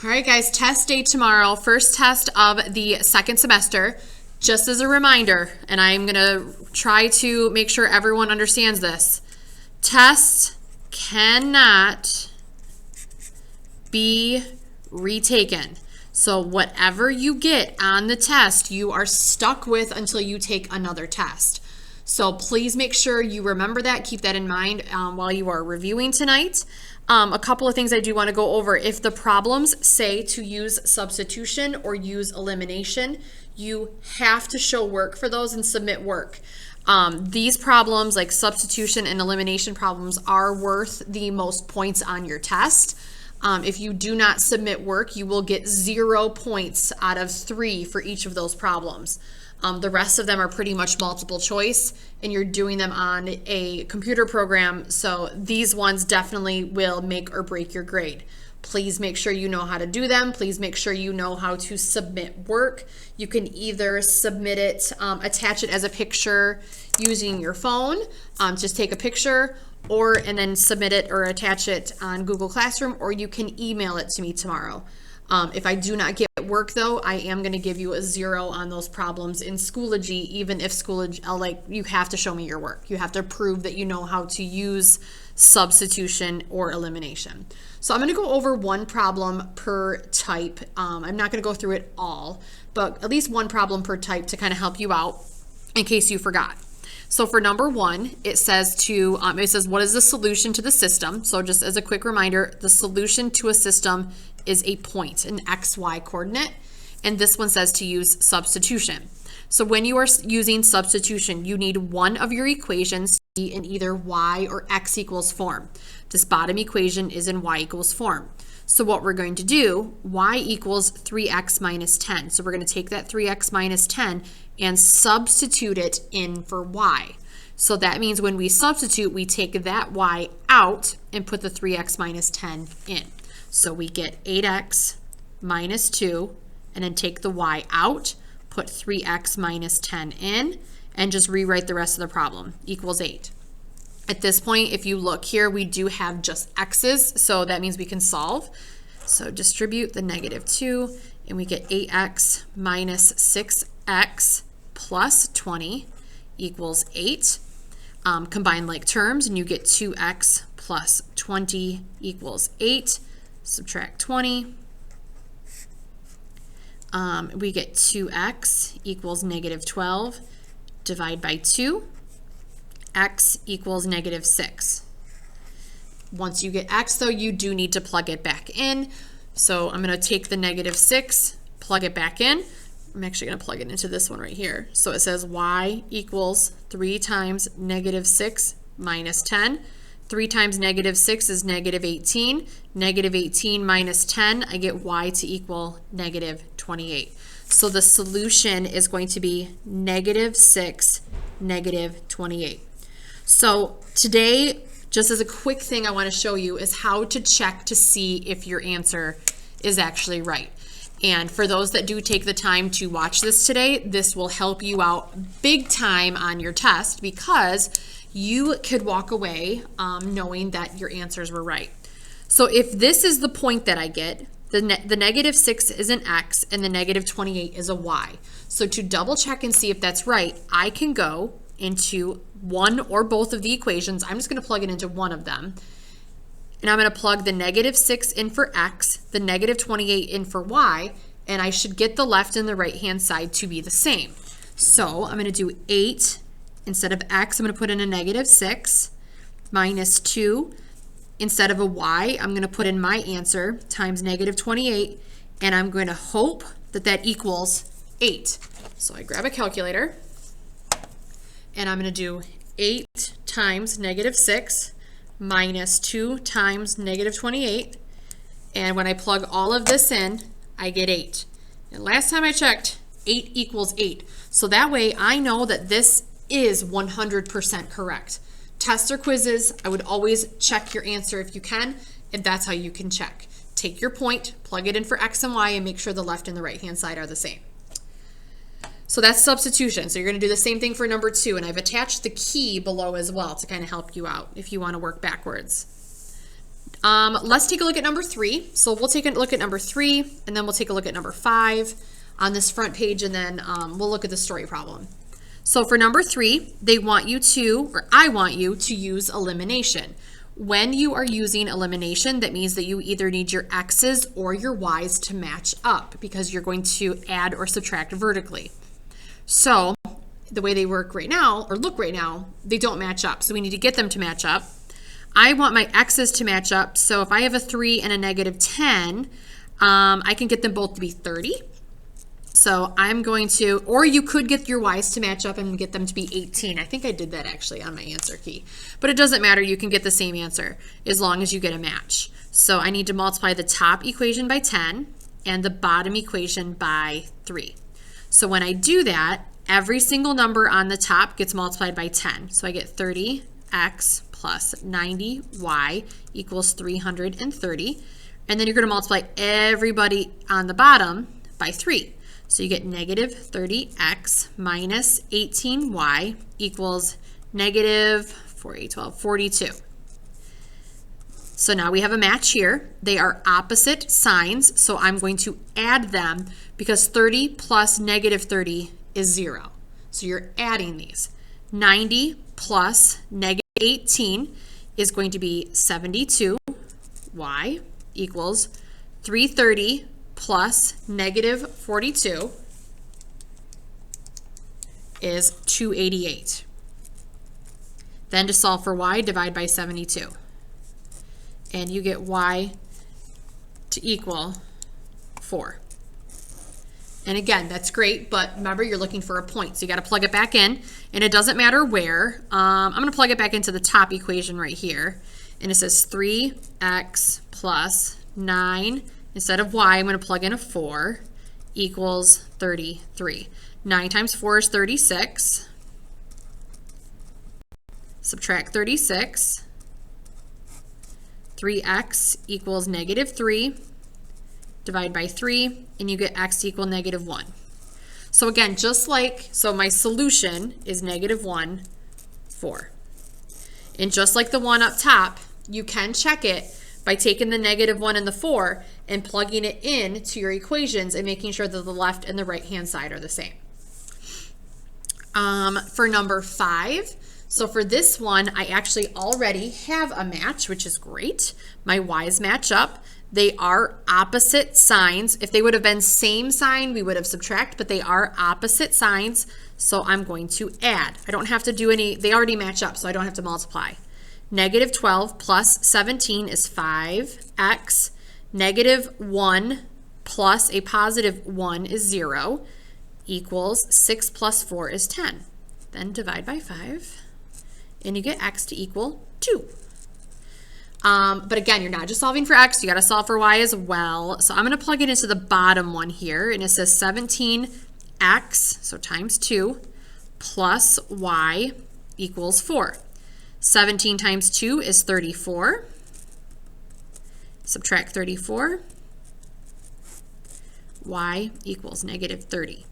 All right, guys, test day tomorrow, first test of the second semester. Just as a reminder, and I'm going to try to make sure everyone understands this, tests cannot be retaken. So whatever you get on the test, you are stuck with until you take another test. So please make sure you remember that, keep that in mind while you are reviewing tonight. A couple of things I do want to go over. If the problems say to use substitution or use elimination, you have to show work for those and submit work. These problems, like substitution and elimination problems, are worth the most points on your test. If you do not submit work, you will get 0 points out of 3 for each of those problems. The rest of them are pretty much multiple choice, and you're doing them on a computer program, so these ones definitely will make or break your grade. Please make sure you know how to do them. Please make sure you know how to submit work. You can either submit it, attach it as a picture using your phone, just take a picture, and then submit it or attach it on Google Classroom, or you can email it to me tomorrow. If I do not get work though, I am going to give you a 0 on those problems in Schoology, even if Schoology, you have to show me your work. You have to prove that you know how to use substitution or elimination. So I'm going to go over one problem per type. I'm not going to go through it all, but at least one problem per type to kind of help you out in case you forgot. So for number 1, it says what is the solution to the system? So just as a quick reminder, the solution to a system is a point, an XY coordinate. And this one says to use substitution. So when you are using substitution, you need one of your equations to be in either y or x equals form. This bottom equation is in y equals form. So what we're going to do, y equals 3x minus 10. So we're going to take that 3x minus 10 and substitute it in for y. So that means when we substitute, we take that y out and put the 3x minus 10 in. So we get 8x minus 2, and then take the y out, put 3x minus 10 in, and just rewrite the rest of the problem, equals 8. At this point, if you look here, we do have just x's, so that means we can solve. So distribute the -2, and we get 8x minus 6x plus 20 equals 8. Combine like terms, and you get 2x plus 20 equals 8. Subtract 20. We get 2x equals -12. Divide by 2. X equals -6. Once you get x, though, you do need to plug it back in. So I'm going to take the -6, plug it back in. I'm actually going to plug it into this one right here. So it says y equals 3 times -6 minus 10. 3 times -6 is -18. -18 minus 10, I get y to equal -28. So the solution is going to be -6, -28. So today, just as a quick thing I want to show you is how to check to see if your answer is actually right. And for those that do take the time to watch this today, this will help you out big time on your test, because you could walk away knowing that your answers were right. So if this is the point that I get, the -6 is an x and the -28 is a y. So to double check and see if that's right, I can go into one or both of the equations. I'm just going to plug it into one of them. And I'm going to plug the -6 in for x, the -28 in for y, and I should get the left and the right-hand side to be the same. So I'm going to do 8. Instead of x, I'm going to put in a -6 minus 2. Instead of a y, I'm going to put in my answer times -28, and I'm going to hope that that equals 8. So I grab a calculator, and I'm going to do 8 times -6 minus 2 times -28, and when I plug all of this in, I get 8. And last time I checked, 8 equals 8. So that way I know that this is 100% correct. Tests or quizzes, I would always check your answer if you can, and that's how you can check. Take your point, plug it in for x and y, and make sure the left and the right-hand side are the same. So that's substitution. So you're going to do the same thing for number 2, and I've attached the key below as well to kind of help you out if you want to work backwards. Let's take a look at number 3. So we'll take a look at number 3, and then we'll take a look at number 5 on this front page, and then we'll look at the story problem. So for number 3, they want you to, or I want you to use elimination. When you are using elimination, that means that you either need your x's or your y's to match up because you're going to add or subtract vertically. So the way they work right now, or look right now, they don't match up. So we need to get them to match up. I want my x's to match up. So if I have a 3 and a negative 10, I can get them both to be 30. So I'm going to, or you could get your y's to match up and get them to be 18. I think I did that actually on my answer key. But it doesn't matter. You can get the same answer as long as you get a match. So I need to multiply the top equation by 10 and the bottom equation by 3. So when I do that, every single number on the top gets multiplied by 10. So I get 30x plus 90y equals 330. And then you're going to multiply everybody on the bottom by 3. So you get negative 30x minus 18y equals negative 4, 8, 12, 42. So now we have a match here. They are opposite signs, so I'm going to add them because 30 plus negative 30 is 0. So you're adding these. 90 plus negative 18 is going to be 72y equals 330 plus negative 42 is 288. Then to solve for y, divide by 72. And you get y to equal 4. And again, that's great, but remember you're looking for a point. So you got to plug it back in, and it doesn't matter where. I'm going to plug it back into the top equation right here. And it says 3x plus 9. Instead of y, I'm going to plug in a 4 equals 33. 9 times 4 is 36. Subtract 36. 3x equals negative 3. Divide by 3, and you get x equal negative 1. So again, so my solution is negative 1, 4. And just like the one up top, you can check it by taking the negative 1 and the 4 and plugging it in to your equations and making sure that the left and the right hand side are the same. For number 5, so for this one, I actually already have a match, which is great. My y's match up. They are opposite signs. If they would have been same sign, we would have subtract, but they are opposite signs, so I'm going to add. I don't have to do any, they already match up, so I don't have to multiply. Negative 12 plus 17 is 5x. Negative 1 plus a positive 1 is 0 equals 6 plus 4 is 10. Then divide by 5, and you get x to equal 2. But again, you're not just solving for x, you got to solve for y as well. So I'm going to plug it into the bottom one here, and it says 17x, so times 2, plus y equals 4. 17 times 2 is 34. Subtract 34. Y equals negative 30.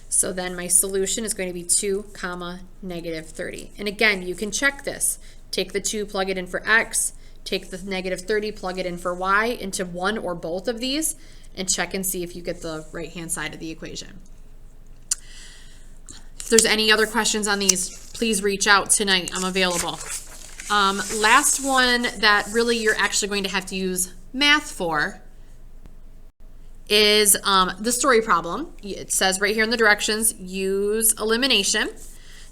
So then my solution is going to be 2 comma negative 30. And again, you can check this. Take the 2, plug it in for x. Take the negative 30, plug it in for y into one or both of these, and check and see if you get the right-hand side of the equation. If there's any other questions on these, please reach out tonight. I'm available. Last one that really you're actually going to have to use math for is the story problem. It says right here in the directions, use elimination.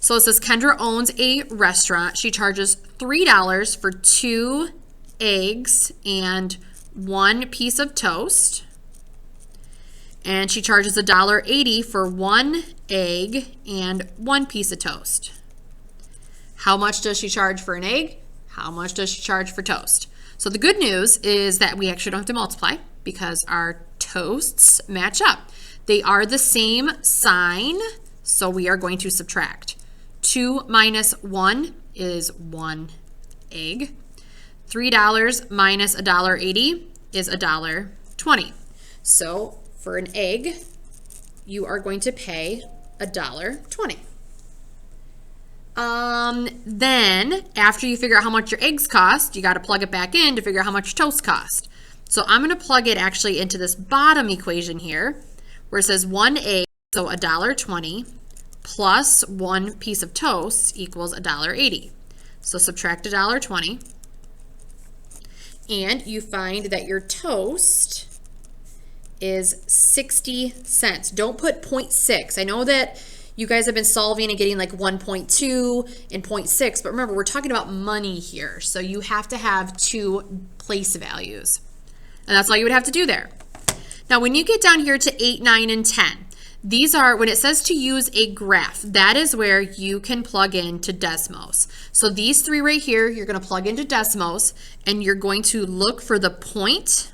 So it says Kendra owns a restaurant. She charges $3 for 2 eggs and 1 piece of toast. And she charges $1.80 for 1 egg and 1 piece of toast. How much does she charge for an egg? How much does she charge for toast? So the good news is that we actually don't have to multiply because our toasts match up. They are the same sign, so we are going to subtract. 2 minus 1 is 1 egg. $3 minus $1.80 is $1.20. So for an egg, you are going to pay $1.20. Then after you figure out how much your eggs cost, you got to plug it back in to figure out how much toast cost. So I'm going to plug it actually into this bottom equation here where it says 1 egg, so $1.20, plus 1 piece of toast equals $1.80. So subtract $1.20, and you find that your toast is 60 cents. Don't put 0.6. I know that you guys have been solving and getting like 1.2 and 0.6, but remember, we're talking about money here. So you have to have 2 place values. And that's all you would have to do there. Now, when you get down here to 8, 9, and 10, these are, when it says to use a graph, that is where you can plug into Desmos. So these 3 right here, you're going to plug into Desmos, and you're going to look for the point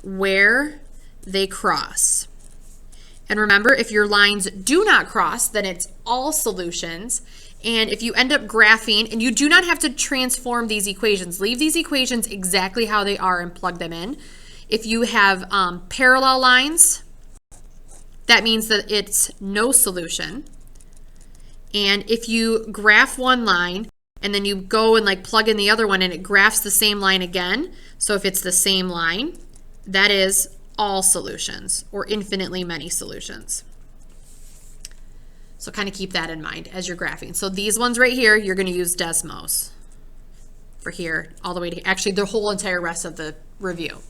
where they cross. And remember, if your lines do not cross, then it's all solutions. And if you end up graphing, and you do not have to transform these equations, leave these equations exactly how they are and plug them in. If you have parallel lines, that means that it's no solution. And if you graph one line and then you go and like plug in the other one and it graphs the same line again, so if it's the same line, that is all solutions or infinitely many solutions. So kind of keep that in mind as you're graphing. So these ones right here, you're going to use Desmos for here all the way to actually the whole entire rest of the review.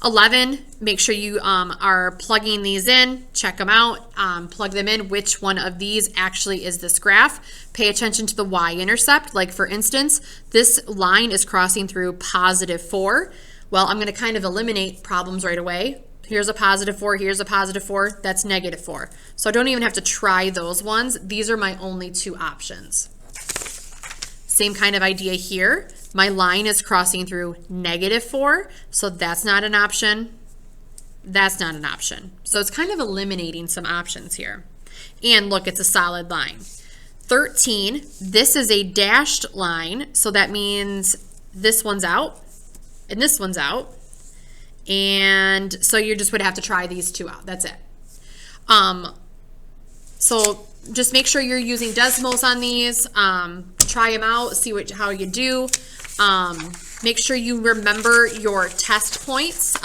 11, make sure you are plugging these in, check them out, plug them in, which one of these actually is this graph. Pay attention to the y-intercept. Like for instance, this line is crossing through +4. Well, I'm going to kind of eliminate problems right away. Here's a +4, here's a +4, that's -4. So I don't even have to try those ones. These are my only 2 options. Same kind of idea here. My line is crossing through -4, so that's not an option. That's not an option. So it's kind of eliminating some options here. And look, it's a solid line. 13, this is a dashed line, so that means this one's out and this one's out. And so you just would have to try these 2 out. That's it. So just make sure you're using Desmos on these. Try them out, see how you do. Make sure you remember your test points.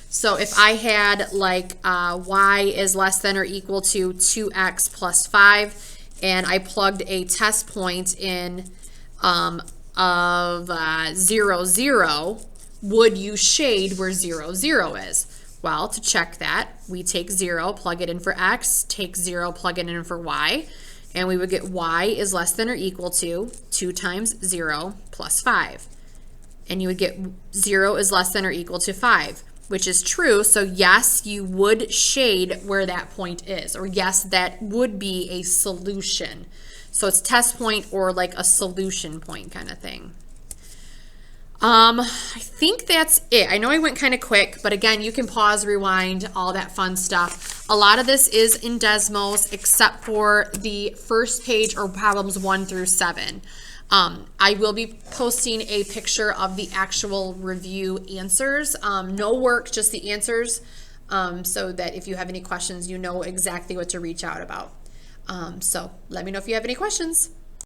So if I had like y is less than or equal to 2x plus 5, and I plugged a test point in of 0, 0, would you shade where 0, 0 is? Well, to check that, we take 0, plug it in for x, take 0, plug it in for y, and we would get y is less than or equal to 2 times 0 plus 5. And you would get 0 is less than or equal to 5, which is true. So yes, you would shade where that point is, or yes, that would be a solution. So it's test point or like a solution point kind of thing. I think that's it. I know I went kind of quick, but again, you can pause, rewind, all that fun stuff. A lot of this is in Desmos, except for the first page or problems 1 through 7. I will be posting a picture of the actual review answers. No work, just the answers, so that if you have any questions, you know exactly what to reach out about. So let me know if you have any questions.